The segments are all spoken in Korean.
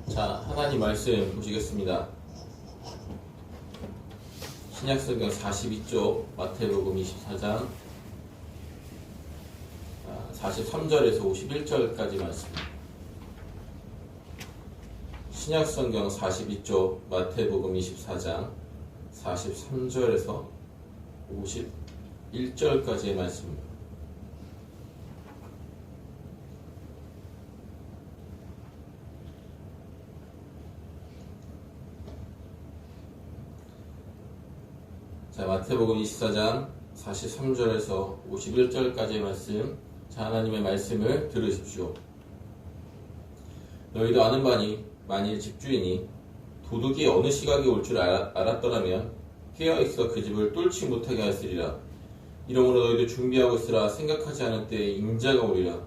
자, 하나님 말씀 보시겠습니다. 신약성경 42쪽, 마태복음 24장 43절에서 51절까지 말씀. 신약성경 42쪽, 마태복음 24장 43절에서 51절까지의 말씀입니다. 자, 마태복음 24장 43절에서 51절까지의 말씀. 자, 하나님의 말씀을 들으십시오. 너희도 아는 바니 만일 집주인이 도둑이 어느 시각에 올 줄 알았더라면 깨어있어 그 집을 뚫지 못하게 하였으리라. 이러므로 너희도 준비하고 있으라. 생각하지 않을 때에 인자가 오리라.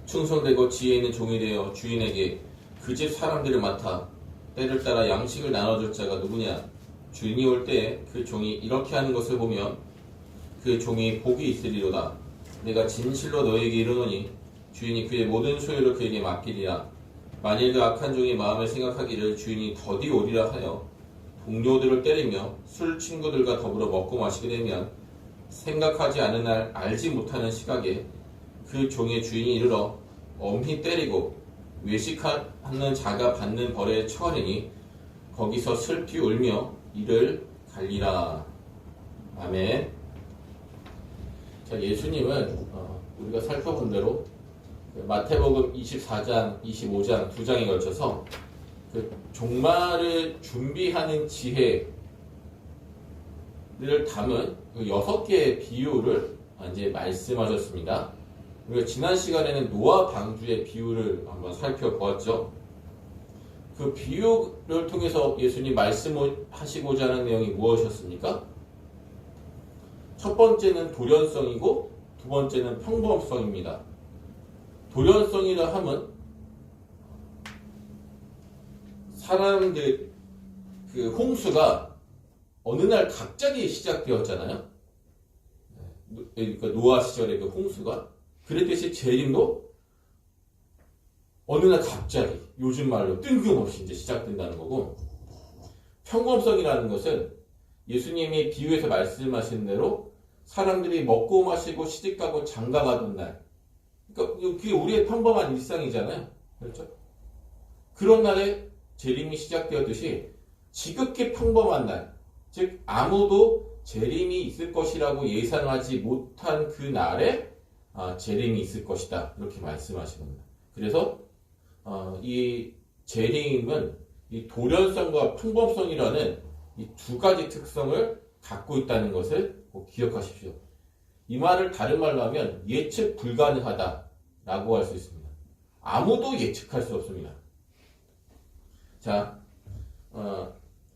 충성되고 지혜 있는 종이 되어 주인에게 그 집 사람들을 맡아 때를 따라 양식을 나눠줄 자가 누구냐. 주인이 올 때에 그 종이 이렇게 하는 것을 보면 그 종이 복이 있으리로다. 내가 진실로 너희에게 이르노니 주인이 그의 모든 소유를 그에게 맡기리라. 만일 그 악한 종이 마음에 생각하기를 주인이 더디 오리라 하여 동료들을 때리며 술 친구들과 더불어 먹고 마시게 되면 생각하지 않은 날 알지 못하는 시각에 그 종의 주인이 이르러 엄히 때리고 외식하는 자가 받는 벌에 처하리니 거기서 슬피 울며 이를 갈리라. 아멘. 자, 예수님은 우리가 살펴본 대로 마태복음 24장, 25장 두 장에 걸쳐서 그 종말을 준비하는 지혜를 담은 그 6개의 비유를 이제 말씀하셨습니다. 우리가 지난 시간에는 노아 방주의 비유를 한번 살펴보았죠. 그 비유를 통해서 예수님 말씀하시고자 하는 내용이 무엇이었습니까? 첫 번째는 돌연성이고 두 번째는 평범성입니다. 돌연성이라 함은 사람들 그 홍수가 어느 날 갑자기 시작되었잖아요. 그러니까 노아 시절의 그 홍수가 그랬듯이 재림도 어느 날 갑자기 요즘 말로 뜬금없이 이제 시작된다는 거고, 평범성이라는 것은 예수님이 비유에서 말씀하신 대로 사람들이 먹고 마시고 시집가고 장가가던 날, 그러니까 그게 우리의 평범한 일상이잖아요. 그렇죠? 그런 날에 재림이 시작되었듯이 지극히 평범한 날, 즉 아무도 재림이 있을 것이라고 예상하지 못한 그 날에 재림이 있을 것이다, 이렇게 말씀하시는 겁니다. 그래서 이 재림은 이 돌연성과 평범성이라는 이 두 가지 특성을 갖고 있다는 것을 꼭 기억하십시오. 이 말을 다른 말로 하면 예측 불가능하다라고 할 수 있습니다. 아무도 예측할 수 없습니다. 자,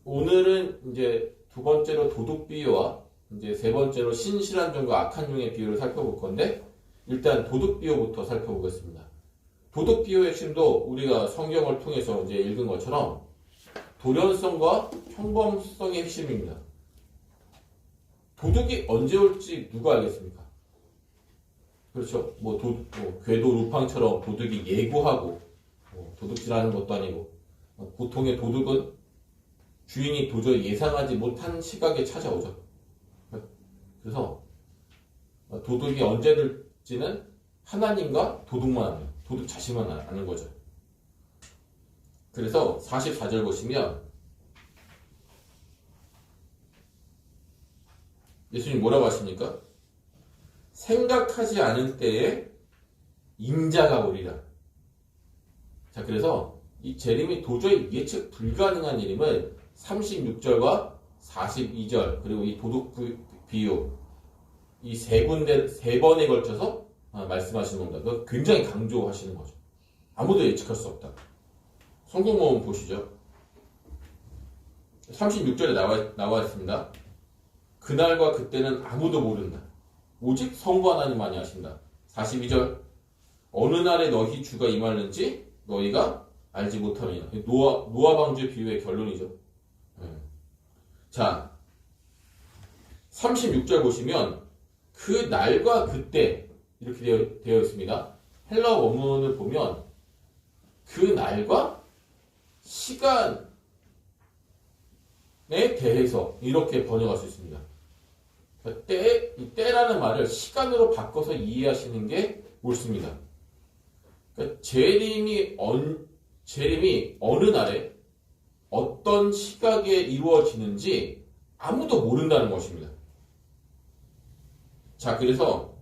오늘은 이제 두 번째로 도둑 비유와 이제 세 번째로 신실한 종과 악한 종의 비유를 살펴볼 건데, 일단 도둑 비유부터 살펴보겠습니다. 도둑 비유의 핵심도 우리가 성경을 통해서 이제 읽은 것처럼 돌연성과 평범성의 핵심입니다. 도둑이 언제 올지 누가 알겠습니까? 그렇죠. 궤도 루팡처럼 도둑이 예고하고 도둑질하는 것도 아니고, 보통의 도둑은 주인이 도저히 예상하지 못한 시각에 찾아오죠. 그래서 도둑이 언제 들지는 하나님과 도둑만 합니다. 도둑 자신만 아는 거죠. 그래서 44절 보시면 예수님 뭐라고 하십니까? 생각하지 않은 때에 인자가 오리라. 자, 그래서 이 재림이 도저히 예측 불가능한 일임을 36절과 42절 그리고 이 도둑 비유 이 세 번에 걸쳐서 말씀하시는 겁니다. 굉장히 강조하시는 거죠. 아무도 예측할 수 없다. 성경 모음 보시죠. 36절에 나와 있습니다. 그날과 그때는 아무도 모른다. 오직 성부 하나님만이 아신다. 42절 어느 날에 너희 주가 임하는지 너희가 알지 못함이나. 노아 방주 비유의 결론이죠. 자, 36절 보시면 그 날과 그때 이렇게 되어 있습니다. 헬라 원문을 보면 그 날과 시간에 대해서 이렇게 번역할 수 있습니다. 그러니까 이 때라는 말을 시간으로 바꿔서 이해하시는 게 옳습니다. 그러니까 재림이 어느 날에 어떤 시각에 이루어지는지 아무도 모른다는 것입니다. 자, 그래서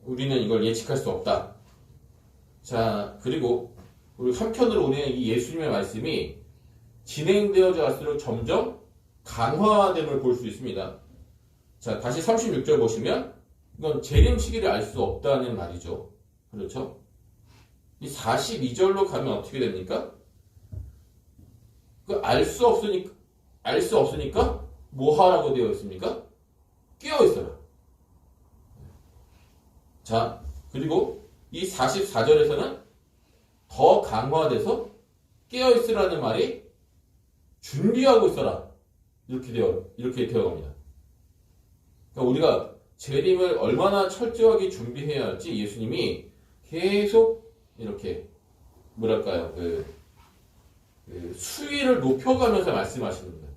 우리는 이걸 예측할 수 없다. 자, 그리고 한편으로 우리는 이 예수님의 말씀이 진행되어져 갈수록 점점 강화됨을 볼 수 있습니다. 자, 다시 36절 보시면 이건 재림 시기를 알 수 없다는 말이죠. 그렇죠? 이 42절로 가면 어떻게 됩니까? 알 수 없으니까 뭐 하라고 되어 있습니까? 깨어 있어라. 자, 그리고 이 44절에서는 더 강화돼서 깨어 있으라는 말이 준비하고 있어라. 이렇게 되어갑니다. 그러니까 우리가 재림을 얼마나 철저하게 준비해야 할지 예수님이 계속 이렇게 수위를 높여가면서 말씀하시는 거예요.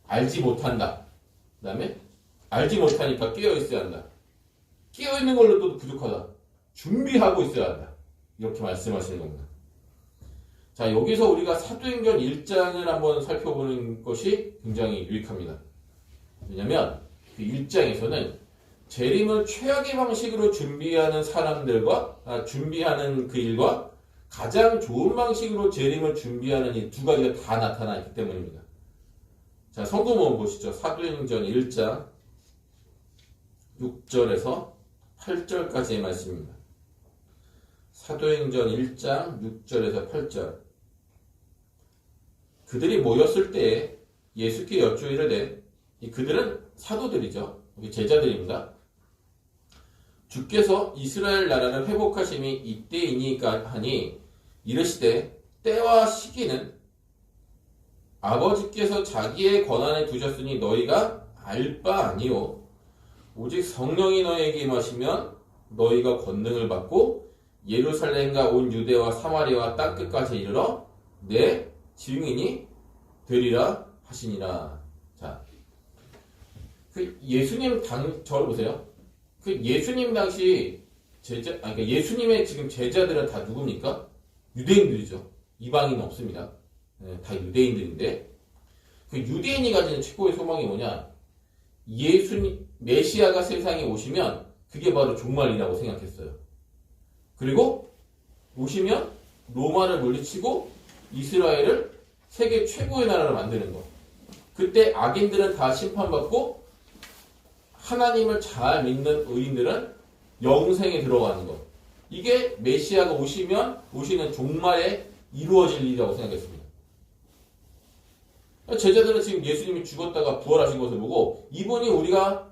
알지 못한다. 그 다음에 알지 못하니까 깨어 있어야 한다. 깨어 있는 걸로도 부족하다. 준비하고 있어야 한다. 이렇게 말씀하시는 겁니다. 자, 여기서 우리가 사도행전 1장을 한번 살펴보는 것이 굉장히 유익합니다. 왜냐하면 그 1장에서는 재림을 최악의 방식으로 준비하는 준비하는 그 일과 가장 좋은 방식으로 재림을 준비하는 이 두 가지가 다 나타나 있기 때문입니다. 자, 성경문 보시죠. 사도행전 1장 6절에서 8절까지의 말씀입니다. 사도행전 1장 6절에서 8절. 그들이 모였을 때에 예수께 여쭈이르되, 그들은 사도들이죠. 제자들입니다. 주께서 이스라엘 나라를 회복하심이 이때이니까 하니 이르시되 때와 시기는 아버지께서 자기의 권한에 두셨으니 너희가 알 바 아니요 오직 성령이 너희에게 임하시면 너희가 권능을 받고 예루살렘과 온 유대와 사마리아와 땅끝까지 이르러 내 증인이 되리라 하시니라. 자, 저를 보세요. 예수님 당시 그러니까 예수님의 지금 제자들은 다 누굽니까? 유대인들이죠. 이방인은 없습니다. 네, 다 유대인들인데, 그 유대인이 가지는 최고의 소망이 뭐냐? 메시아가 세상에 오시면 그게 바로 종말이라고 생각했어요. 그리고 오시면 로마를 물리치고 이스라엘을 세계 최고의 나라로 만드는 거. 그때 악인들은 다 심판받고 하나님을 잘 믿는 의인들은 영생에 들어가는 것. 이게 메시아가 오시는 종말에 이루어질 일이라고 생각했습니다. 제자들은 지금 예수님이 죽었다가 부활하신 것을 보고 이분이 우리가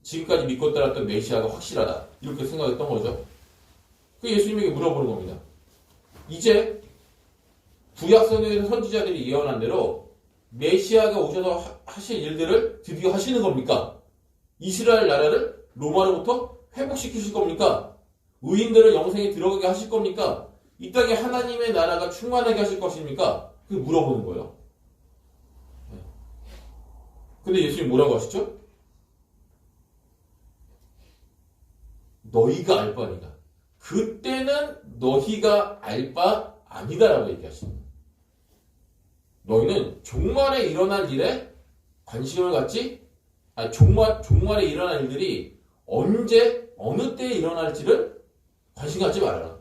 지금까지 믿고 따랐던 메시아가 확실하다. 이렇게 생각했던 거죠. 그 예수님에게 물어보는 겁니다. 이제 구약성경에서 선지자들이 예언한 대로 메시아가 오셔서 하실 일들을 드디어 하시는 겁니까? 이스라엘 나라를 로마로부터 회복시키실 겁니까? 의인들을 영생에 들어가게 하실 겁니까? 이 땅에 하나님의 나라가 충만하게 하실 것입니까? 그게 물어보는 거예요. 근데 예수님 뭐라고 하시죠? 너희가 알 바 아니다. 그때는 너희가 알 바 아니다라고 얘기하십니다. 너희는 종말에 일어날 일에 관심을 갖지, 종말에 일어날 일들이 언제, 어느 때에 일어날지를 관심 갖지 말아라.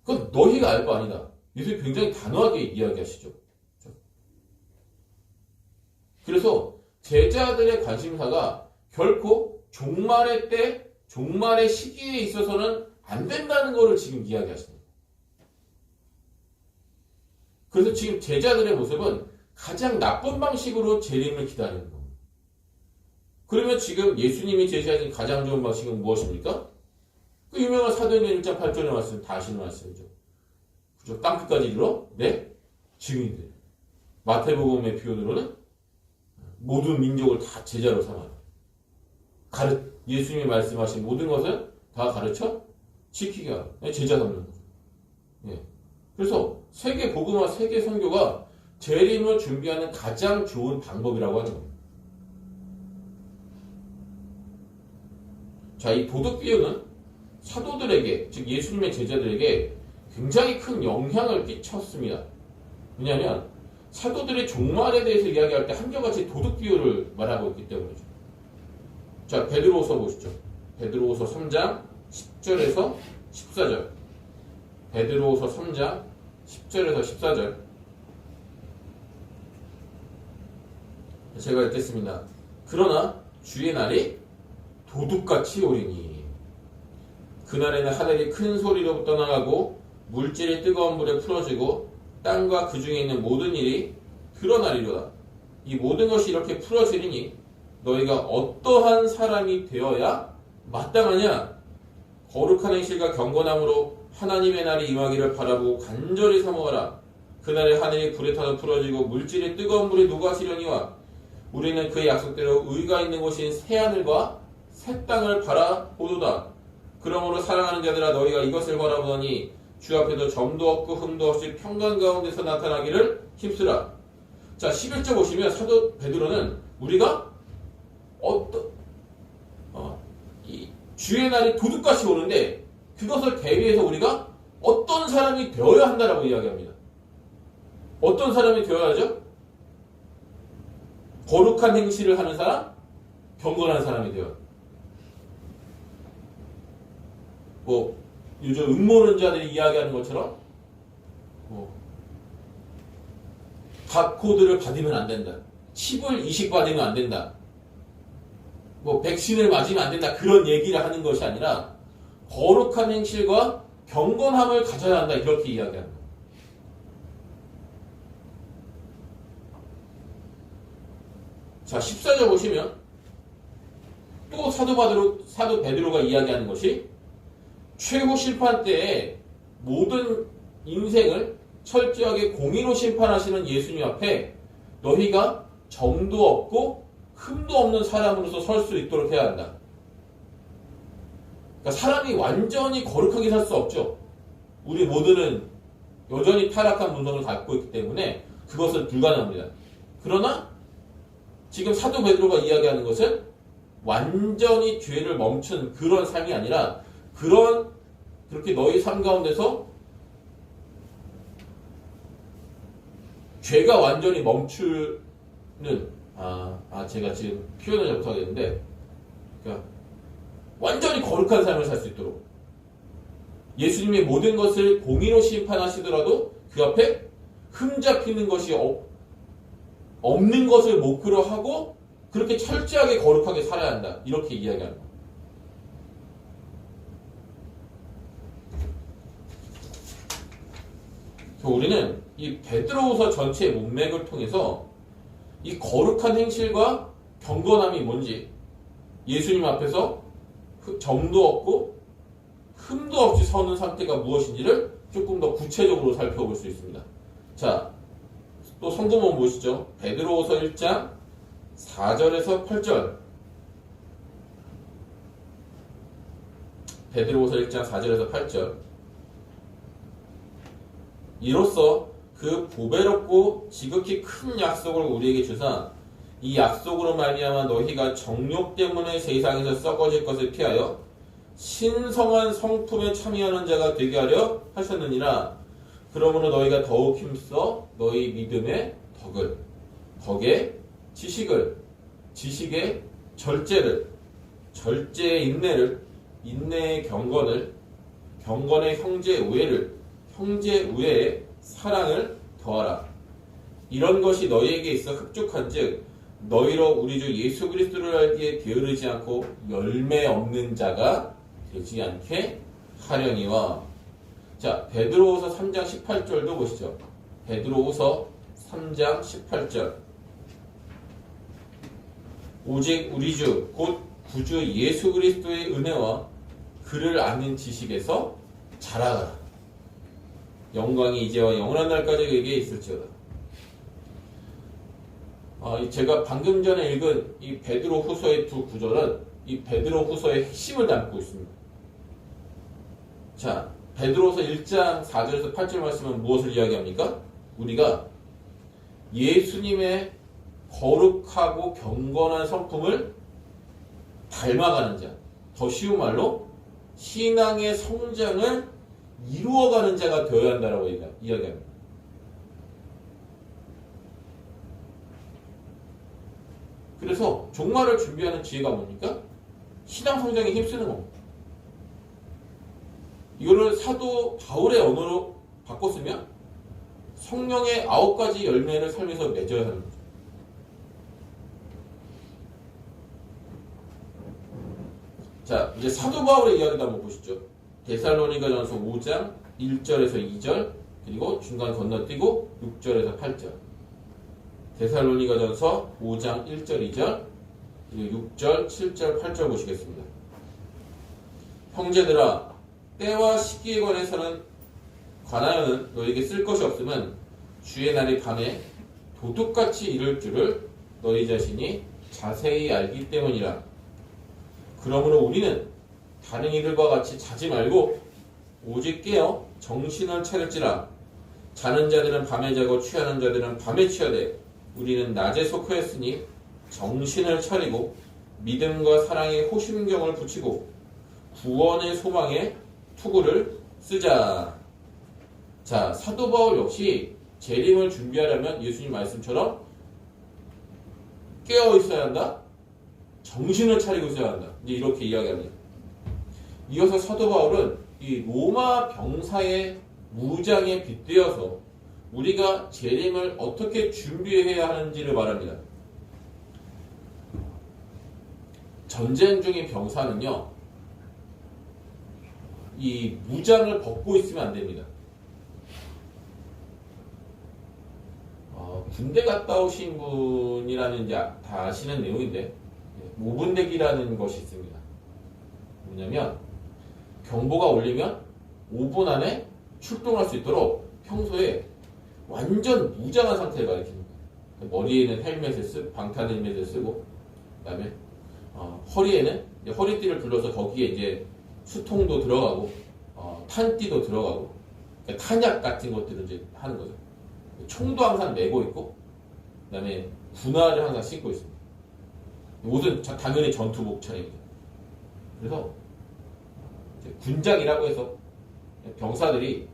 그건 너희가 알 바 아니다. 예수님이 굉장히 단호하게 이야기하시죠. 그래서 제자들의 관심사가 결코 종말의 때, 종말의 시기에 있어서는 안 된다는 것을 지금 이야기하십니다. 그래서 지금 제자들의 모습은 가장 나쁜 방식으로 재림을 기다리는 겁니다. 그러면 지금 예수님이 제시하신 가장 좋은 방식은 무엇입니까? 그 유명한 사도행전 1장 8절의 말씀, 다 아시는 말씀이죠. 그죠? 땅끝까지 이르러 내 증인들. 마태복음의 표현으로는 모든 민족을 다 제자로 삼아요. 예수님이 말씀하신 모든 것을 다 가르쳐 지키게 하라. 제자 삼는 거죠. 예. 그래서 세계 복음화, 세계 선교가 재림을 준비하는 가장 좋은 방법이라고 하는 겁니다. 자, 이 도덕 비유는 사도들에게, 즉 예수님의 제자들에게 굉장히 큰 영향을 끼쳤습니다. 왜냐하면 사도들의 종말에 대해서 이야기할 때 한결같이 도덕 비유를 말하고 있기 때문이죠. 자, 베드로후서 보시죠. 베드로후서 3장 10절에서 14절. 베드로후서 3장 10절에서 14절. 제가 읽겠습니다. 그러나 주의 날이 도둑같이 오리니 그날에는 하늘이 큰 소리로 떠나가고 물질이 뜨거운 물에 풀어지고 땅과 그 중에 있는 모든 일이 드러나리로다. 이 모든 것이 이렇게 풀어지리니 너희가 어떠한 사람이 되어야 마땅하냐? 거룩한 행실과 경건함으로 하나님의 날이 임하기를 바라보고 간절히 사모하라. 그날에 하늘이 불에 타서 풀어지고 물질이 뜨거운 물에 녹아지려니와 우리는 그의 약속대로 의가 있는 곳인 새하늘과 새 땅을 바라보도다. 그러므로 사랑하는 자들아 너희가 이것을 바라보더니 주 앞에도 점도 없고 흠도 없이 평강 가운데서 나타나기를 힘쓰라. 자, 11절 보시면 사도 베드로는 우리가 이 주의 날이 도둑같이 오는데 그것을 대비해서 우리가 어떤 사람이 되어야 한다라고 이야기합니다. 어떤 사람이 되어야 하죠? 거룩한 행실을 하는 사람, 경건한 사람이 되어야. 뭐 요즘 음모론자들이 이야기하는 것처럼 바코드를 받으면 안 된다. 칩을 이식받으면 안 된다. 뭐 백신을 맞으면 안 된다. 그런 얘기를 하는 것이 아니라 거룩한 행실과 경건함을 가져야 한다. 이렇게 이야기합니다. 자, 14절 보시면 또 사도 베드로가 이야기하는 것이 최후 심판 때에 모든 인생을 철저하게 공의로 심판하시는 예수님 앞에 너희가 점도 없고 흠도 없는 사람으로서 설 수 있도록 해야 한다. 그러니까 사람이 완전히 거룩하게 살 수 없죠. 우리 모두는 여전히 타락한 본성을 갖고 있기 때문에 그것은 불가능합니다. 그러나 지금 사도 베드로가 이야기하는 것은 완전히 죄를 멈춘 그런 삶이 아니라 그렇게 너희 삶 가운데서 죄가 완전히 멈추는 제가 지금 표현을 잘못하겠는데 그러니까 완전히 거룩한 삶을 살 수 있도록 예수님의 모든 것을 공의로 심판하시더라도 그 앞에 흠잡히는 것이 없는 것을 목표로 하고 그렇게 철저하게 거룩하게 살아야 한다. 이렇게 이야기합니다. 우리는 이 베드로후서 전체의 문맥을 통해서 이 거룩한 행실과 경건함이 뭔지 예수님 앞에서 점도 없고 흠도 없이 서는 상태가 무엇인지를 조금 더 구체적으로 살펴볼 수 있습니다. 자, 또 성경문 보시죠. 베드로후서 1장 4절에서 8절. 베드로후서 1장 4절에서 8절. 이로써 그 보배롭고 지극히 큰 약속을 우리에게 주사 이 약속으로 말미암아 너희가 정욕 때문에 세상에서 썩어질 것을 피하여 신성한 성품에 참여하는 자가 되게 하려 하셨느니라. 그러므로 너희가 더욱 힘써 너희 믿음의 덕에 지식을, 지식의 절제를, 절제의 인내를, 인내의 경건을, 경건의 형제 우애를, 형제 우애에 사랑을 더하라. 이런 것이 너희에게 있어 흡족한즉 너희로 우리 주 예수 그리스도를 알기에 게으르지 않고 열매 없는 자가 되지 않게 하려니와. 자, 베드로후서 3장 18절도 보시죠. 베드로후서 3장 18절. 오직 우리 주 곧 구주 예수 그리스도의 은혜와 그를 아는 지식에서 자라가라. 영광이 이제와 영원한 날까지 그에게 있을지어다. 제가 방금 전에 읽은 이 베드로 후서의 두 구절은 이 베드로 후서의 핵심을 담고 있습니다. 자, 베드로서 1장 4절에서 8절 말씀은 무엇을 이야기합니까? 우리가 예수님의 거룩하고 경건한 성품을 닮아가는 자, 더 쉬운 말로 신앙의 성장을 이루어가는 자가 되어야 한다라고 이야기합니다. 그래서 종말을 준비하는 지혜가 뭡니까? 신앙 성장에 힘쓰는 겁니다. 이거를 사도 바울의 언어로 바꿨으면 성령의 9가지 열매를 삶에서 맺어야 하는 거죠. 자, 이제 사도 바울의 이야기도 한번 보시죠. 데살로니가전서 5장 1절에서 2절, 그리고 중간 건너뛰고 6절에서 8절. 데살로니가전서 5장 1절 2절, 그리고 6절 7절 8절 보시겠습니다. 형제들아, 때와 시기에 관하여는 너에게 쓸 것이 없으면 주의 날이 밤에 도둑같이 이를 줄을 너희 자신이 자세히 알기 때문이라. 그러므로 우리는 다른 이들과 같이 자지 말고 오직 깨어 정신을 차릴지라. 자는 자들은 밤에 자고 취하는 자들은 밤에 취하되 우리는 낮에 속하였으니 정신을 차리고 믿음과 사랑에 호심경을 붙이고 구원의 소망에 투구를 쓰자. 자, 사도 바울 역시 재림을 준비하려면 예수님 말씀처럼 깨어 있어야 한다. 정신을 차리고 있어야 한다. 이제 이렇게 이야기합니다. 이어서 사도 바울은 이 로마 병사의 무장에 빗대어서 우리가 재림을 어떻게 준비해야 하는지를 말합니다. 전쟁 중인 병사는요, 이 무장을 벗고 있으면 안 됩니다. 군대 갔다 오신 분이라면 이제 다 아시는 내용인데, 5분대기라는 것이 있습니다. 뭐냐면 경보가 울리면 5분 안에 출동할 수 있도록 평소에 완전 무장한 상태를 가리킵니다. 머리에는 방탄 헬멧을 쓰고, 그 다음에 허리에는 이제 허리띠를 둘러서 거기에 이제 수통도 들어가고 탄띠도 들어가고, 그러니까 탄약 같은 것들을 이제 하는 거죠. 총도 항상 메고 있고, 그 다음에 군화를 항상 신고 있습니다. 옷은 당연히 전투복 차림이죠. 그래서 이제 군장이라고 해서 병사들이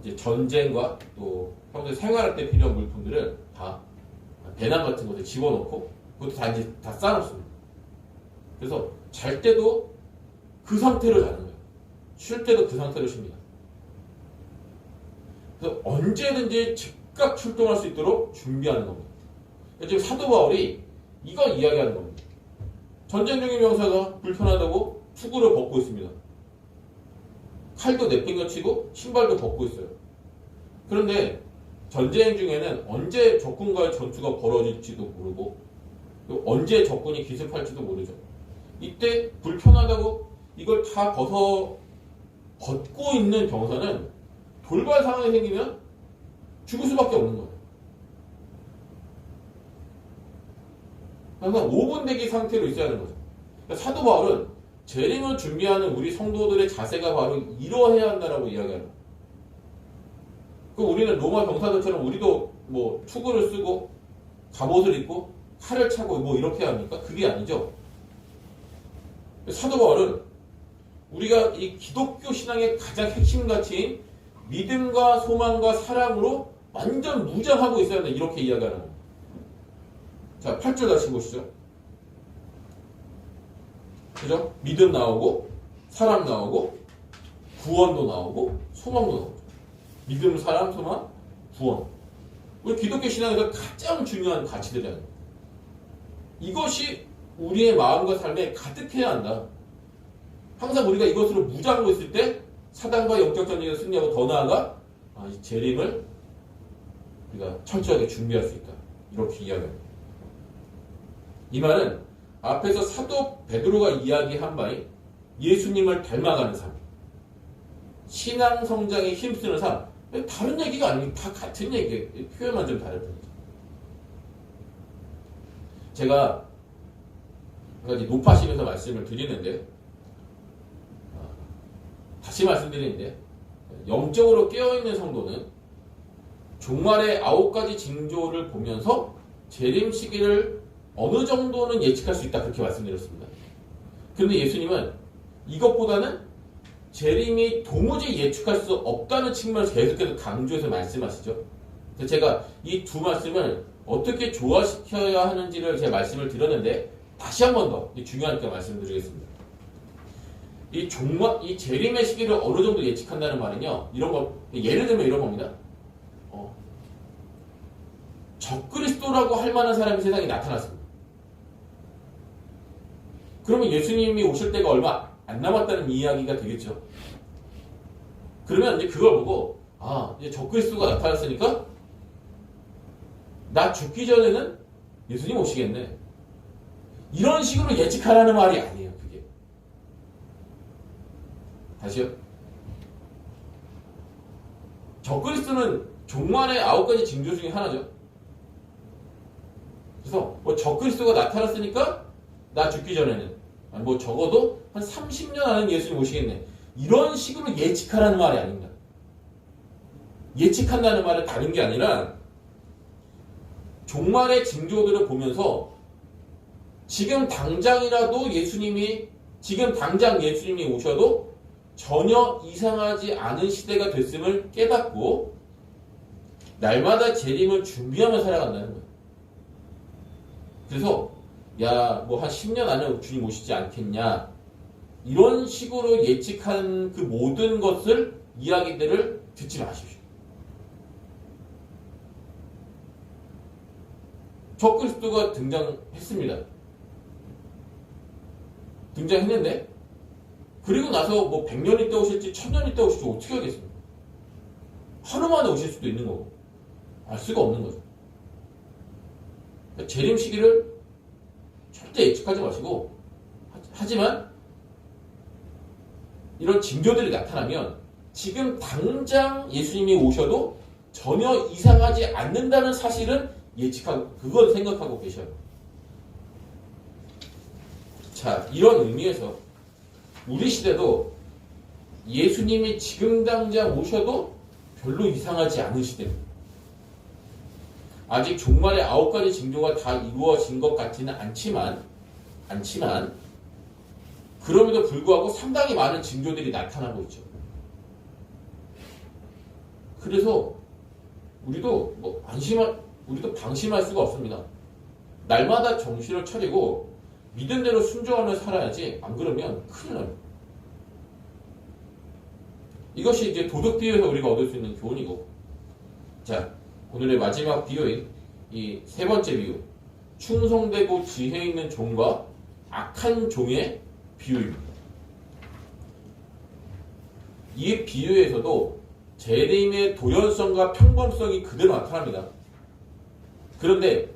이제 전쟁과 또 평소에 생활할 때 필요한 물품들을 다 배낭 같은 것에 집어넣고 그것도 다 이제 다 쌓아놓습니다. 그래서 잘 때도 그 상태로 자는 거예요. 쉴 때도 그 상태로 쉽니다. 그래서 언제든지 즉각 출동할 수 있도록 준비하는 겁니다. 지금 사도 바울이 이걸 이야기하는 겁니다. 전쟁 중인 병사가 불편하다고 투구를 벗고 있습니다. 칼도 내팽겨치고 신발도 벗고 있어요. 그런데 전쟁 중에는 언제 적군과의 전투가 벌어질지도 모르고 언제 적군이 기습할지도 모르죠. 이때 불편하다고 이걸 다 벗고 있는 병사는 돌발 상황이 생기면 죽을 수밖에 없는 거예요. 항상 5분 대기 상태로 있어야 하는 거죠. 그러니까 사도 바울은 재림을 준비하는 우리 성도들의 자세가 바로 이러해야 한다라고 이야기하는 거예요. 그럼 우리는 로마 병사들처럼 우리도 뭐 투구를 쓰고 갑옷을 입고 칼을 차고 뭐 이렇게 해야 합니까? 그게 아니죠. 사도 바울은 우리가 이 기독교 신앙의 가장 핵심 가치인 믿음과 소망과 사랑으로 완전 무장하고 있어야 한다. 이렇게 이야기하는 겁니다. 자, 8절 다시 보시죠. 그죠? 믿음 나오고, 사랑 나오고, 구원도 나오고, 소망도 나오고. 믿음, 사랑, 소망, 구원. 우리 기독교 신앙에서 가장 중요한 가치들이에요. 이것이 우리의 마음과 삶에 가득해야 한다. 항상 우리가 이것으로 무장하고 있을 때 사단과 영적 전쟁에서 승리하고 더 나아가 이 재림을 우리가 철저하게 준비할 수 있다. 이렇게 이야기합니다. 이 말은 앞에서 사도 베드로가 이야기한 바인 예수님을 닮아가는 삶, 신앙 성장에 힘쓰는 삶, 다른 얘기가 아닙니다. 다 같은 얘기예요. 표현만 좀 다를 뿐이죠. 제가 한 가지 높아심에서 말씀을 드리는데, 다시 말씀드리는데 영적으로 깨어있는 성도는 종말의 9가지 징조를 보면서 재림 시기를 어느 정도는 예측할 수 있다 그렇게 말씀드렸습니다. 그런데 예수님은 이것보다는 재림이 도무지 예측할 수 없다는 측면을 계속해서 강조해서 말씀하시죠. 그래서 제가 이 두 말씀을 어떻게 조화시켜야 하는지를 제가 말씀을 드렸는데 다시 한 번 더 중요하니까 말씀드리겠습니다. 이 재림의 시기를 어느 정도 예측한다는 말은요, 이런 거, 예를 들면 이런 겁니다. 적그리스도라고 할 만한 사람이 세상에 나타났습니다. 그러면 예수님이 오실 때가 얼마 안 남았다는 이야기가 되겠죠. 그러면 이제 그걸 보고, 이제 적그리스도가 나타났으니까 나 죽기 전에는 예수님 오시겠네. 이런 식으로 예측하라는 말이 아니에요, 그게. 다시요. 적그리스도는 종말의 9가지 징조 중에 하나죠. 그래서 적그리스도가 나타났으니까 나 죽기 전에는 적어도 한 30년 안에 예수님 오시겠네. 이런 식으로 예측하라는 말이 아닙니다. 예측한다는 말은 다른 게 아니라 종말의 징조들을 보면서 지금 당장 예수님이 오셔도 전혀 이상하지 않은 시대가 됐음을 깨닫고 날마다 재림을 준비하며 살아간다는 거예요. 그래서 한 10년 안에 주님 오시지 않겠냐 이런 식으로 예측한 그 모든 이야기들을 듣지 마십시오. 적그리스도가 등장했습니다. 등장했는데 그리고 나서 100년 있다 오실지 1000년 있다 오실지 어떻게 하겠습니까? 하루 만에 오실 수도 있는 거고 알 수가 없는 거죠. 재림 시기를 절대 예측하지 마시고, 하지만 이런 징조들이 나타나면 지금 당장 예수님이 오셔도 전혀 이상하지 않는다는 사실은 예측하고 그걸 생각하고 계셔요. 자, 이런 의미에서 우리 시대도 예수님이 지금 당장 오셔도 별로 이상하지 않은 시대입니다. 아직 종말의 9가지 징조가 다 이루어진 것 같지는 않지만 그럼에도 불구하고 상당히 많은 징조들이 나타나고 있죠. 그래서 우리도 방심할 수가 없습니다. 날마다 정신을 차리고 믿은 대로 순종하며 살아야지 안 그러면 큰일 납니다. 이것이 이제 도덕 비유에서 우리가 얻을 수 있는 교훈이고, 자, 오늘의 마지막 비유인 이 세 번째 비유, 충성되고 지혜 있는 종과 악한 종의 비유입니다. 이 비유에서도 재림의 도연성과 평범성이 그대로 나타납니다. 그런데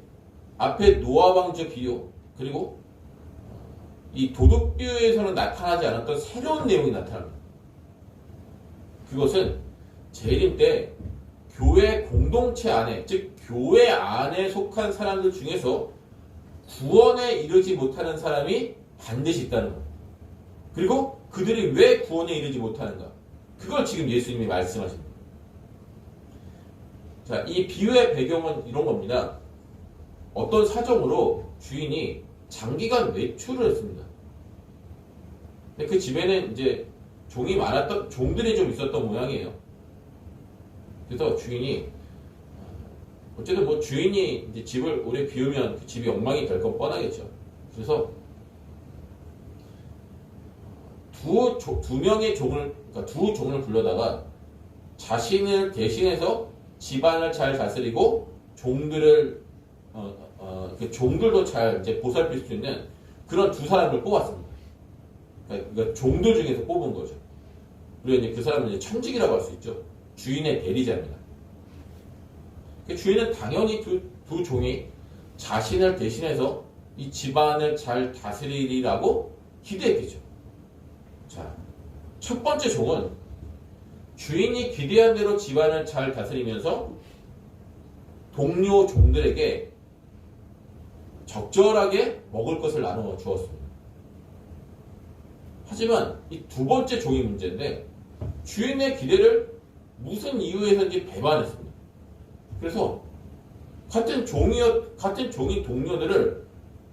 앞에 노아 방주 비유 그리고 이 도둑 비유에서는 나타나지 않았던 새로운 내용이 나타납니다. 그것은 재림 때 교회 공동체 안에, 즉 교회 안에 속한 사람들 중에서 구원에 이르지 못하는 사람이 반드시 있다는 것. 그리고 그들이 왜 구원에 이르지 못하는가? 그걸 지금 예수님이 말씀하십니다. 자, 이 비유의 배경은 이런 겁니다. 어떤 사정으로 주인이 장기간 외출을 했습니다. 근데 그 집에는 이제 종들이 좀 있었던 모양이에요. 그래서 주인이, 어쨌든 주인이 이제 집을 오래 비우면 그 집이 엉망이 될 건 뻔하겠죠. 그래서 두 종을 불러다가 자신을 대신해서 집안을 잘 다스리고 종들도 잘 이제 보살필 수 있는 그런 두 사람을 뽑았습니다. 그러니까 종들 중에서 뽑은 거죠. 그리고 이제 그 사람은 이제 천직이라고 할 수 있죠. 주인의 대리자입니다. 주인은 당연히 두 종이 자신을 대신해서 이 집안을 잘 다스리리라고 기대했겠죠. 자, 첫 번째 종은 주인이 기대한 대로 집안을 잘 다스리면서 동료 종들에게 적절하게 먹을 것을 나누어 주었습니다. 하지만 이 두 번째 종이 문제인데, 주인의 기대를 무슨 이유에서인지 배반했습니다. 그래서 같은 종이 동료들을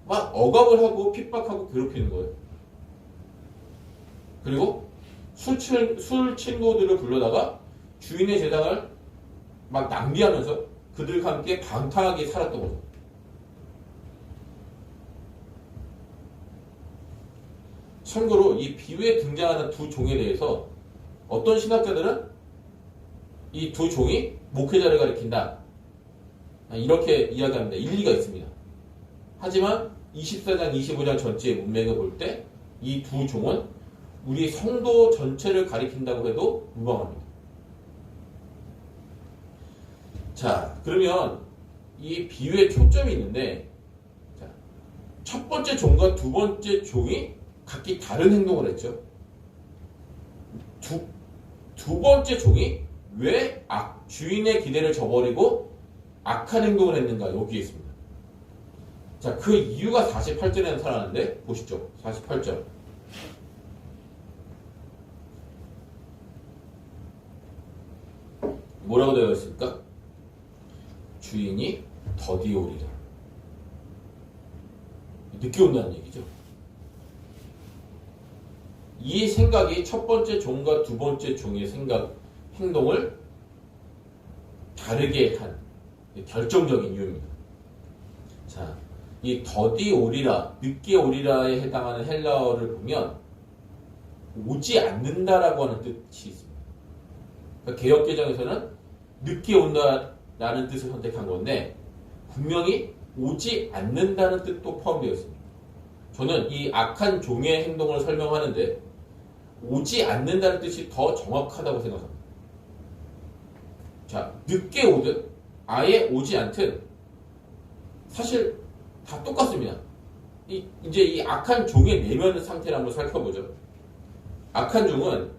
막 억압을 하고 핍박하고 괴롭히는 거예요. 그리고 술 친구들을 불러다가 주인의 재산을 막 낭비하면서 그들과 함께 방탕하게 살았던 거죠. 참고로 이 비유에 등장하는 두 종에 대해서 어떤 신학자들은 이 두 종이 목회자를 가리킨다, 이렇게 이야기합니다. 일리가 있습니다. 하지만 24장, 25장 전체의 문맥을 볼 때 이 두 종은 우리 성도 전체를 가리킨다고 해도 무방합니다. 자, 그러면 이 비유에 초점이 있는데, 자, 첫 번째 종과 두 번째 종이 각기 다른 행동을 했죠. 두 번째 종이 왜 주인의 기대를 저버리고 악한 행동을 했는가, 여기에 있습니다. 자, 그 이유가 48절에 나타나는데 보시죠. 48절. 뭐라고 되어 있습니까? 주인이 더디 오리라. 늦게 온다는 얘기죠. 이 생각이 첫 번째 종과 두 번째 종의 행동을 다르게 한 결정적인 이유입니다. 자, 이 더디 오리라, 늦게 오리라에 해당하는 헬라어를 보면 오지 않는다라고 하는 뜻이 있습니다. 그러니까 개역개정에서는 늦게 온다라는 뜻을 선택한 건데 분명히 오지 않는다는 뜻도 포함되어 있습니다. 저는 이 악한 종의 행동을 설명하는데 오지 않는다는 뜻이 더 정확하다고 생각합니다. 자, 늦게 오든 아예 오지 않든 사실 다 똑같습니다. 이제 이 악한 종의 내면 상태를 한번 살펴보죠. 악한 종은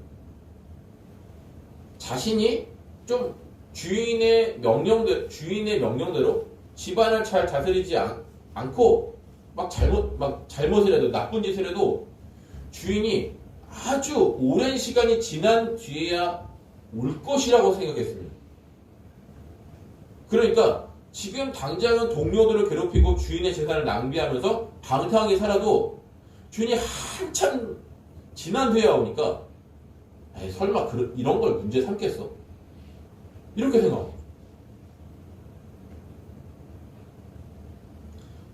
자신이 좀 주인의 명령대로 집안을 잘 다스리지 않고 막 잘못을 해도, 나쁜 짓을 해도 주인이 아주 오랜 시간이 지난 뒤에야 올 것이라고 생각했습니다. 그러니까 지금 당장은 동료들을 괴롭히고 주인의 재산을 낭비하면서 방탕하게 살아도 주인이 한참 지난 뒤에야 오니까 에이, 설마 이런 걸 문제 삼겠어? 이렇게 생각합니다.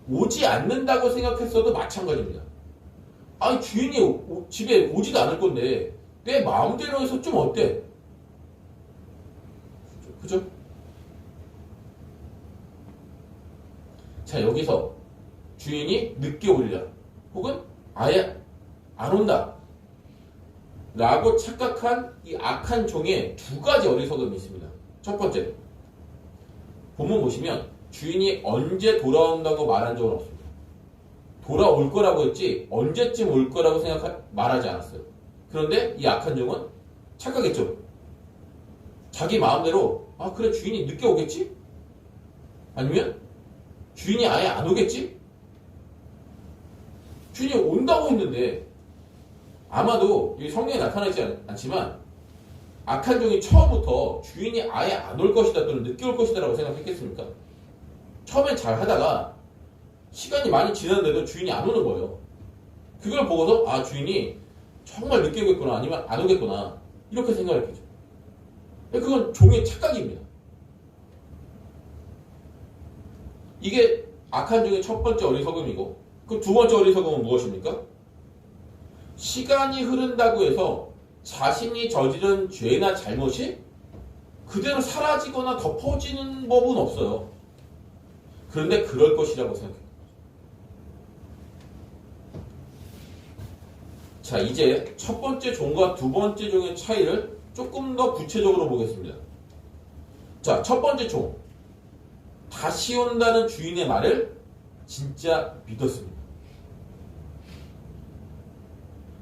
오지 않는다고 생각했어도 마찬가지입니다. 아니, 주인이 집에 오지도 않을 건데 내 마음대로 해서 좀 어때? 그죠? 자, 여기서 주인이 늦게 오리라 혹은 아예 안 온다 라고 착각한 이 악한 종에 두 가지 어리석음이 있습니다. 첫 번째, 본문 보시면 주인이 언제 돌아온다고 말한 적은 없습니다. 돌아올 거라고 했지 언제쯤 올 거라고 말하지 않았어요. 그런데 이 악한 종은 착각했죠. 자기 마음대로 그래, 주인이 늦게 오겠지? 아니면 주인이 아예 안 오겠지? 주인이 온다고 했는데, 아마도 이 성경에 나타나지 않지만 악한 종이 처음부터 주인이 아예 안 올 것이다 또는 늦게 올 것이다 라고 생각했겠습니까? 처음엔 잘 하다가 시간이 많이 지났는데도 주인이 안 오는 거예요. 그걸 보고서 주인이 정말 늦게 오겠구나, 아니면 안 오겠구나, 이렇게 생각했겠죠. 그건 종의 착각입니다. 이게 악한 종의 첫 번째 어리석음이고, 그 두 번째 어리석음은 무엇입니까? 시간이 흐른다고 해서 자신이 저지른 죄나 잘못이 그대로 사라지거나 덮어지는 법은 없어요. 그런데 그럴 것이라고 생각해요. 자, 이제 첫 번째 종과 두 번째 종의 차이를 조금 더 구체적으로 보겠습니다. 자, 첫 번째 종. 다시 온다는 주인의 말을 진짜 믿었습니다.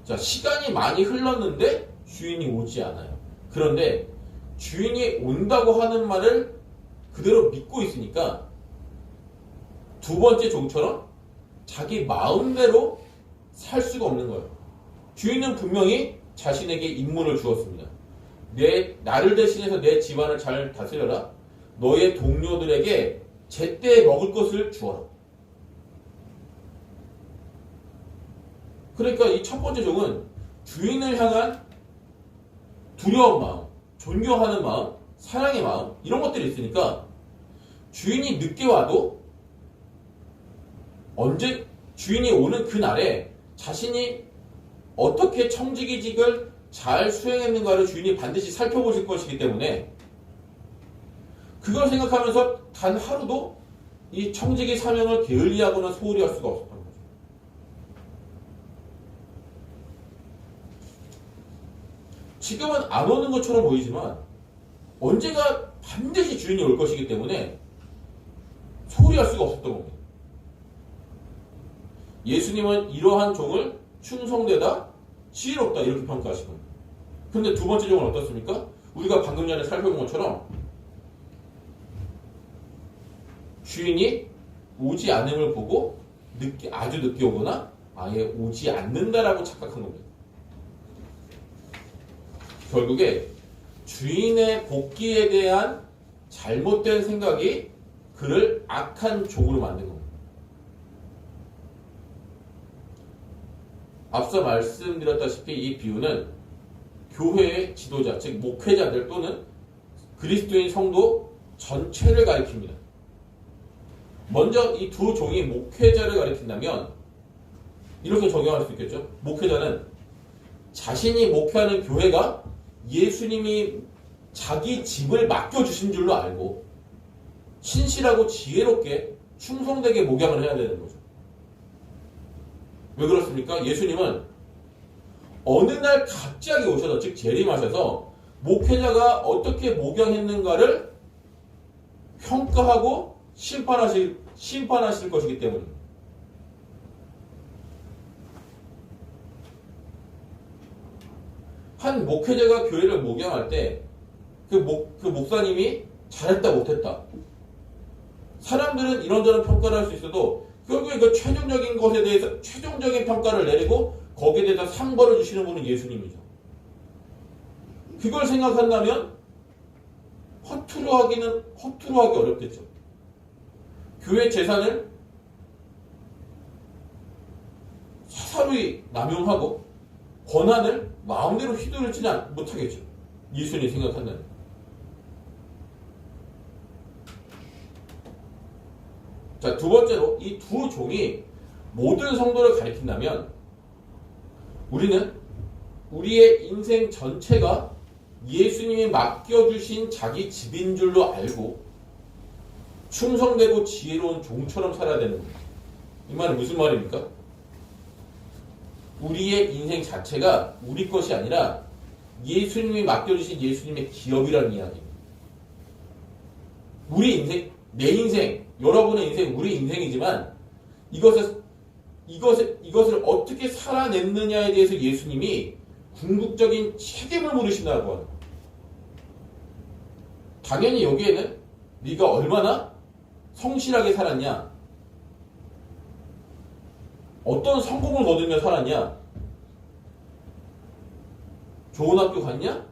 자, 시간이 많이 흘렀는데 주인이 오지 않아요. 그런데 주인이 온다고 하는 말을 그대로 믿고 있으니까 두 번째 종처럼 자기 마음대로 살 수가 없는 거예요. 주인은 분명히 자신에게 임무를 주었습니다. 나를 대신해서 내 집안을 잘 다스려라. 너의 동료들에게 제때 먹을 것을 주어라. 그러니까 이 첫 번째 종은 주인을 향한 두려운 마음, 존경하는 마음, 사랑의 마음, 이런 것들이 있으니까 주인이 늦게 와도 언제 주인이 오는 그날에 자신이 어떻게 청지기직을 잘 수행했는가를 주인이 반드시 살펴보실 것이기 때문에 그걸 생각하면서 단 하루도 이 청지기 사명을 게을리하거나 소홀히 할 수가 없었던 거죠. 지금은 안 오는 것처럼 보이지만 언젠가 반드시 주인이 올 것이기 때문에 소홀히 할 수가 없었던 겁니다. 예수님은 이러한 종을 충성되다, 지혜롭다 이렇게 평가하신 겁니다. 그런데 두 번째 종은 어떻습니까? 우리가 방금 전에 살펴본 것처럼 주인이 오지 않음을 보고 아주 늦게 오거나 아예 오지 않는다라고 착각한 겁니다. 결국에 주인의 복귀에 대한 잘못된 생각이 그를 악한 종으로 만든 겁니다. 앞서 말씀드렸다시피 이 비유는 교회의 지도자, 즉 목회자들 또는 그리스도인 성도 전체를 가리킵니다. 먼저 이 두 종이 목회자를 가리킨다면 이렇게 적용할 수 있겠죠. 목회자는 자신이 목회하는 교회가 예수님이 자기 집을 맡겨주신 줄로 알고 신실하고 지혜롭게 충성되게 목양을 해야 되는 거죠. 왜 그렇습니까? 예수님은 어느 날 갑자기 오셔서, 즉 재림하셔서 목회자가 어떻게 목양했는가를 평가하고 심판하실 것이기 때문입니다. 한 목회자가 교회를 목양할 때 그 목사님이 잘했다 못했다, 사람들은 이런저런 평가를 할 수 있어도 결국에 그 최종적인 것에 대해서 최종적인 평가를 내리고 거기에 대해서 상벌을 주시는 분은 예수님이죠. 그걸 생각한다면 허투루 하기 어렵겠죠. 교회 재산을 사사로이 남용하고 권한을 마음대로 휘두르지는 못하겠죠. 예수님이 생각한다면. 자, 두 번째로 이 두 종이 모든 성도를 가리킨다면 우리는 우리의 인생 전체가 예수님이 맡겨주신 자기 집인 줄로 알고 충성되고 지혜로운 종처럼 살아야 되는 겁니다. 이 말은 무슨 말입니까? 우리의 인생 자체가 우리 것이 아니라 예수님이 맡겨주신 예수님의 기업이라는 이야기입니다. 우리 인생, 내 인생, 여러분의 인생, 우리 인생이지만 이것을 어떻게 살아냈느냐에 대해서 예수님이 궁극적인 책임을 물으신다고 하는 거예요. 당연히 여기에는 네가 얼마나 성실하게 살았냐, 어떤 성공을 거두며 살았냐, 좋은 학교 갔냐,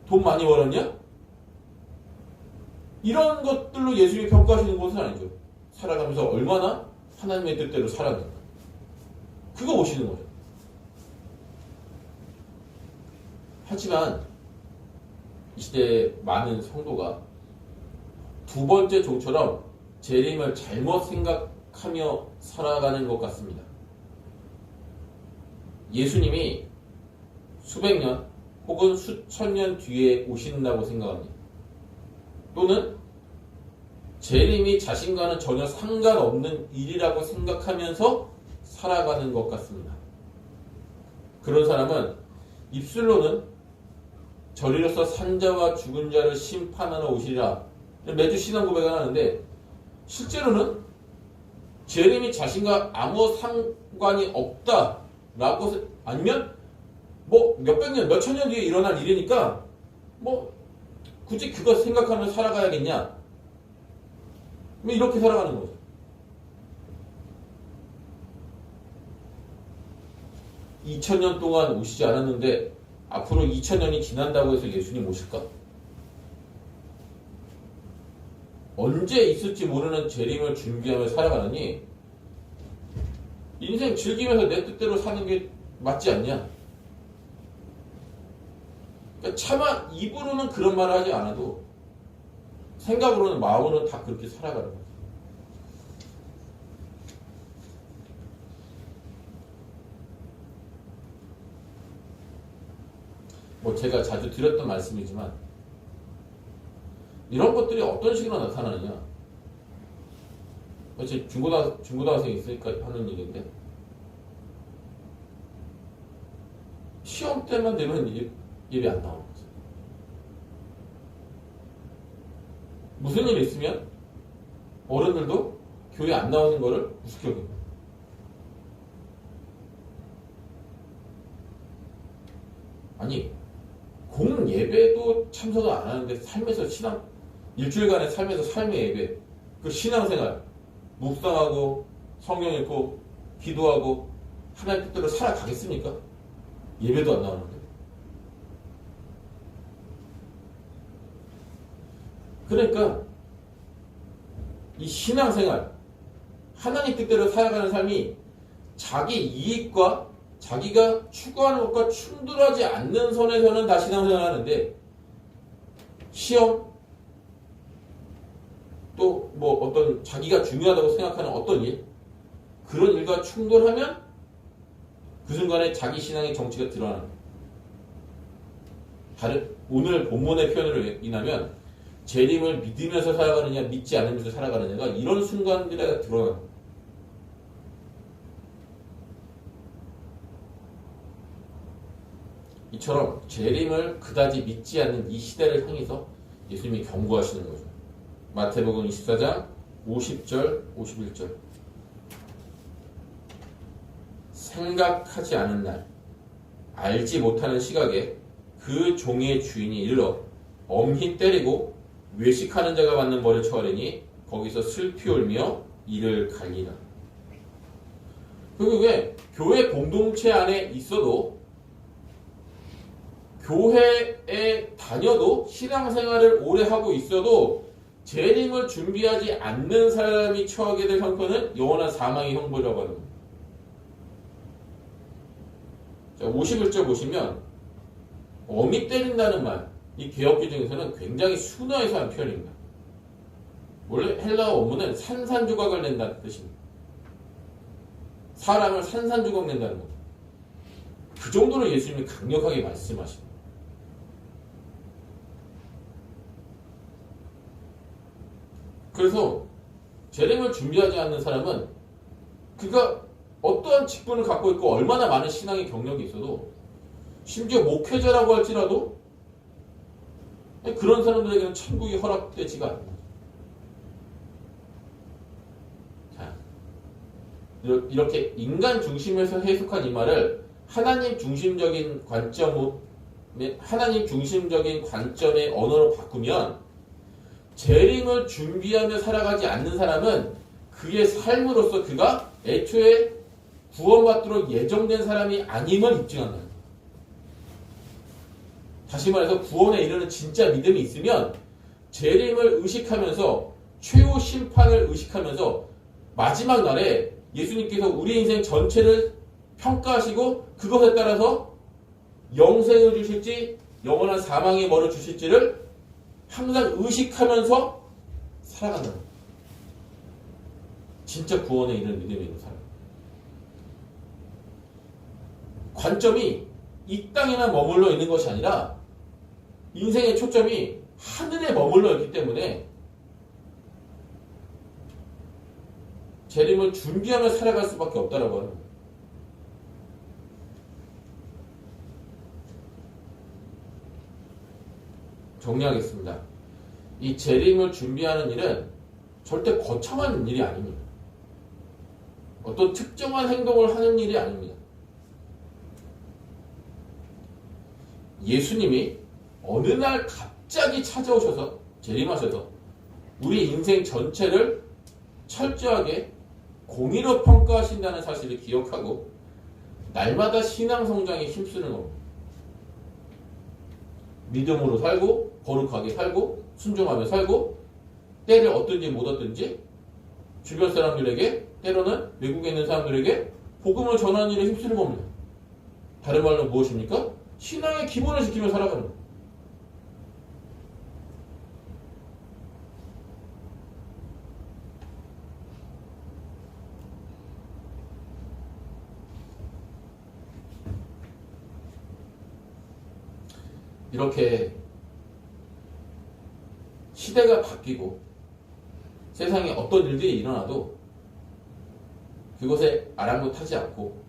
돈 많이 벌었냐, 이런 것들로 예수님이 평가하시는 것은 아니죠. 살아가면서 얼마나 하나님의 뜻대로 살았는가, 그거 보시는 거죠. 하지만 이 시대의 많은 성도가 두 번째 종처럼 재림을 잘못 생각하며 살아가는 것 같습니다. 예수님이 수백 년 혹은 수천 년 뒤에 오신다고 생각합니다. 또는 재림이 자신과는 전혀 상관없는 일이라고 생각하면서 살아가는 것 같습니다. 그런 사람은 입술로는 저리로서 산자와 죽은 자를 심판하러 오시리라 매주 신앙 고백을 하는데 실제로는 재림이 자신과 아무 상관이 없다라고, 아니면 뭐 몇백 년, 몇천 년 뒤에 일어날 일이니까 뭐 굳이 그거 생각하며 살아가야겠냐, 뭐 이렇게 살아가는 거죠. (2000년) 동안 오시지 않았는데 앞으로 2000년이 지난다고 해서 예수님 오실까? 언제 있을지 모르는 재림을 준비하며 살아가느니 인생 즐기면서 내 뜻대로 사는 게 맞지 않냐? 그러니까 차마 입으로는 그런 말을 하지 않아도 생각으로는 마음으로는 다 그렇게 살아가는 거예요. 뭐 제가 자주 드렸던 말씀이지만 이런 것들이 어떤 식으로 나타나느냐? 제 중고등학생이 있으니까 하는 얘기인데 시험 때만 되면 예배 안 나오는 거죠. 무슨 일 있으면 어른들도 교회 안 나오는 거를 우습게 여깁니다. 아니 공 예배도 참석을 안 하는데 삶에서 일주일간의 삶에서 삶의 예배, 그 신앙생활, 묵상하고 성경 읽고 기도하고 하나님 뜻대로 살아가겠습니까? 예배도 안 나오는데. 그러니까 이 신앙생활, 하나님 뜻대로 살아가는 삶이 자기 이익과 자기가 추구하는 것과 충돌하지 않는 선에서는 다 신앙생활을 하는데 시험 또 뭐 어떤 자기가 중요하다고 생각하는 어떤 일 그런 일과 충돌하면 그 순간에 자기 신앙의 정치가 드러나는 거예요. 오늘 본문의 표현으로 인하면 재림을 믿으면서 살아가느냐 믿지 않으면서 살아가느냐가 이런 순간들에 드러나는 거예요. 이처럼 재림을 그다지 믿지 않는 이 시대를 향해서 예수님이 경고하시는 거죠. 마태복음 24장 50절 51절 생각하지 않은 날 알지 못하는 시각에 그 종의 주인이 이르러 엄히 때리고 외식하는 자가 받는 벌을 처하리니 거기서 슬피 울며 이를 갈리라. 그리고 왜 교회 공동체 안에 있어도 교회에 다녀도 신앙생활을 오래 하고 있어도 재림을 준비하지 않는 사람이 처하게 될 형편은 영원한 사망의 형벌이라고 하는 겁니다. 자, 51절 보시면 어미 때린다는 말, 이 개혁기 중에서는 굉장히 순화해서 한 표현입니다. 원래 헬라어 원문은 산산조각을 낸다는 뜻입니다. 사람을 산산조각 낸다는 겁니다. 그 정도로 예수님이 강력하게 말씀하십니다. 그래서 재림을 준비하지 않는 사람은 그가 어떠한 직분을 갖고 있고 얼마나 많은 신앙의 경력이 있어도 심지어 목회자라고 할지라도 그런 사람들에게는 천국이 허락되지가 않는 거죠. 자, 이렇게 인간 중심에서 해석한 이 말을 하나님 중심적인 관점의 언어로 바꾸면 재림을 준비하며 살아가지 않는 사람은 그의 삶으로서 그가 애초에 구원받도록 예정된 사람이 아님을 입증한다. 다시 말해서 구원에 이르는 진짜 믿음이 있으면 재림을 의식하면서 최후 심판을 의식하면서 마지막 날에 예수님께서 우리 인생 전체를 평가하시고 그것에 따라서 영생을 주실지 영원한 사망의 벌을 주실지를 항상 의식하면서 살아간다는 거예요. 진짜 구원에 이르는 믿음이 있는 사람. 관점이 이 땅에만 머물러 있는 것이 아니라 인생의 초점이 하늘에 머물러 있기 때문에 재림을 준비하며 살아갈 수밖에 없다라고 하는 거예요. 정리하겠습니다. 이 재림을 준비하는 일은 절대 거창한 일이 아닙니다. 어떤 특정한 행동을 하는 일이 아닙니다. 예수님이 어느 날 갑자기 찾아오셔서 재림하셔서 우리 인생 전체를 철저하게 공의로 평가하신다는 사실을 기억하고 날마다 신앙 성장에 힘쓰는 겁니다. 믿음으로 살고 거룩하게 살고 순종하며 살고 때를 얻든지 못 얻든지 주변 사람들에게 때로는 외국에 있는 사람들에게 복음을 전하는 일에 힘쓰는 겁니다. 다른 말로 무엇입니까? 신앙의 기본을 지키며 살아가는 거예요. 이렇게 시대가 바뀌고 세상에 어떤 일들이 일어나도 그것에 아랑곳하지 않고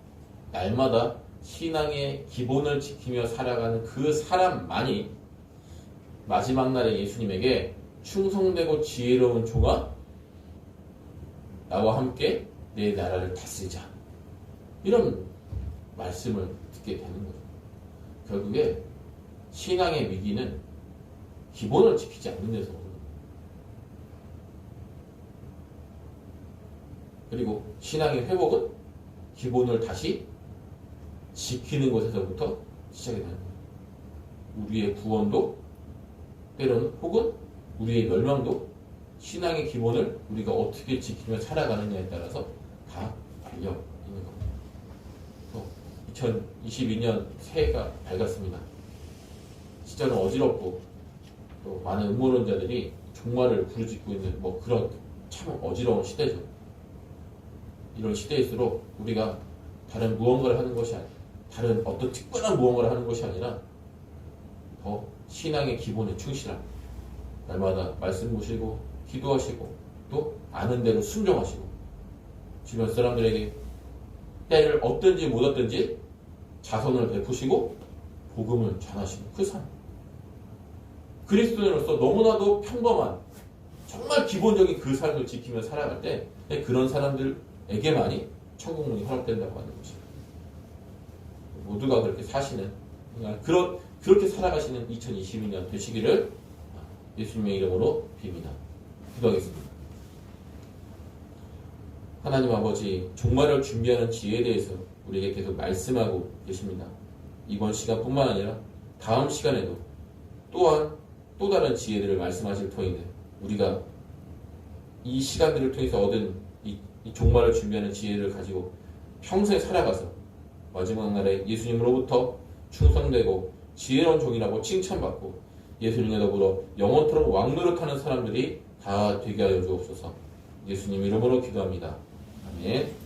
날마다 신앙의 기본을 지키며 살아가는 그 사람만이 마지막 날에 예수님에게 충성되고 지혜로운 종아 나와 함께 내 나라를 다스리자 이런 말씀을 듣게 되는 거죠. 결국에 신앙의 위기는 기본을 지키지 않는 데서 오는 거예요. 그리고 신앙의 회복은 기본을 다시 지키는 것에서부터 시작이 되는 거예요. 우리의 구원도 때로는 혹은 우리의 멸망도 신앙의 기본을 우리가 어떻게 지키며 살아가느냐에 따라서 다 달려 있는 겁니다. 2022년 새해가 밝았습니다. 시절은 어지럽고 또 많은 음모론자들이 종말을 부르짖고 있는 뭐 그런 참 어지러운 시대죠. 이런 시대일수록 우리가 다른 무언가를 하는 것이 아니라 다른 어떤 특별한 무언가를 하는 것이 아니라 더 신앙의 기본에 충실한 날마다 말씀 보시고 기도하시고 또 아는 대로 순종하시고 주변 사람들에게 때를 얻든지 못 얻든지 자선을 베푸시고 복음을 전하시는 그 삶. 그리스도인으로서 너무나도 평범한 정말 기본적인 그 삶을 지키며 살아갈 때 그런 사람들에게만이 천국 문이 허락된다고 하는 것입니다. 모두가 그렇게 사시는 그렇게 살아가시는 2022년 되시기를 예수님의 이름으로 빕니다. 기도하겠습니다. 하나님 아버지, 종말을 준비하는 지혜에 대해서 우리에게 계속 말씀하고 계십니다. 이번 시간뿐만 아니라 다음 시간에도 또한 또 다른 지혜들을 말씀하실 터인데 우리가 이 시간들을 통해서 얻은 이 종말을 준비하는 지혜를 가지고 평생 살아가서 마지막 날에 예수님으로부터 충성되고 지혜로운 종이라고 칭찬받고 예수님과 더불어 영원토록 왕노릇하는 사람들이 다 되게 하여 주옵소서. 예수님 이름으로 기도합니다. 아멘.